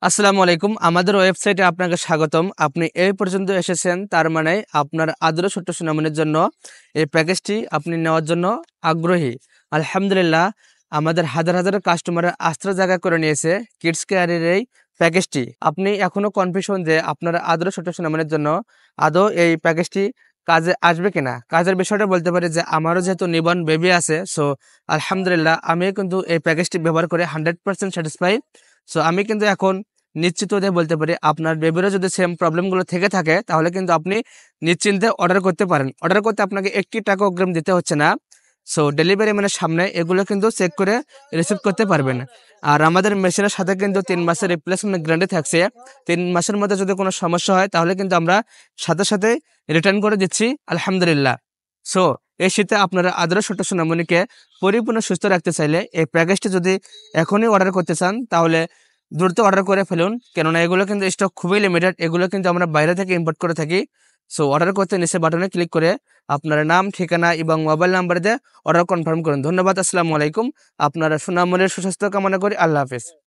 আসসালামু আলাইকুম। আমাদের ওয়েবসাইটে আপনাকে স্বাগতম। আপনি এই পর্যন্ত এসেছেন, তার মানে আপনার আদরের ছোট্ট সোনামণির জন্য এই প্যাকেজটি আপনি নেওয়ার জন্য আগ্রহী। আলহামদুলিল্লাহ, আমাদের হাজার হাজার কাস্টমারের আস্থার জায়গা করে নিয়েছে কিডস কেয়ারের এই প্যাকেজটি। আপনি এখনো কনফিউশন যে আপনার আদরের ছোট্ট সোনামণির জন্য আদৌ এই প্যাকেজটি কাজে আসবে কিনা। কাজের বিষয়টা বলতে পারি যে আমারও যেহেতু নিবন বেবি আছে, সো আলহামদুলিল্লাহ আমিও কিন্তু এই প্যাকেজটি ব্যবহার করে 100% স্যাটিসফাই। সো আমি কিন্তু এখন নিশ্চিত হয়ে বলতে পারি আপনার বেবিরও যদি সেম প্রবলেমগুলো থেকে থাকে তাহলে কিন্তু আপনি নিশ্চিন্তে অর্ডার করতে পারেন। অর্ডার করতে আপনাকে 1 টাকা অগ্রিম দিতে হচ্ছে না। সো ডেলিভারি ম্যানের সামনে এগুলো কিন্তু চেক করে রিসিভ করতে পারবেন। আর আমাদের মেশিনের সাথে কিন্তু 3 মাসের রিপ্লেসমেন্ট গ্যারান্টি থাকছে। 3 মাসের মধ্যে যদি কোনো সমস্যা হয় তাহলে কিন্তু আমরা সাথে সাথে রিটার্ন করে দিচ্ছি আলহামদুলিল্লাহ। সো এই শীতে আপনারা আদরের ছোট্ট সোনামণিকে পরিপূর্ণ সুস্থ রাখতে চাইলে এই প্যাকেজটি যদি এখনই অর্ডার করতে চান তাহলে দ্রুত অর্ডার করে ফেলুন। কেননা এগুলো কিন্তু স্টক খুবই লিমিটেড। এগুলো কিন্তু আমরা বাইরে থেকে ইম্পোর্ট করে থাকি। সো অর্ডার করতে নিচে বাটনে ক্লিক করে আপনার নাম, ঠিকানা এবং মোবাইল নাম্বার দিয়ে অর্ডার কনফার্ম করুন। ধন্যবাদ। আসসালামু আলাইকুম। আপনারা সোনামণির সুস্বাস্থ্য কামনা করি। আল্লাহ হাফেজ।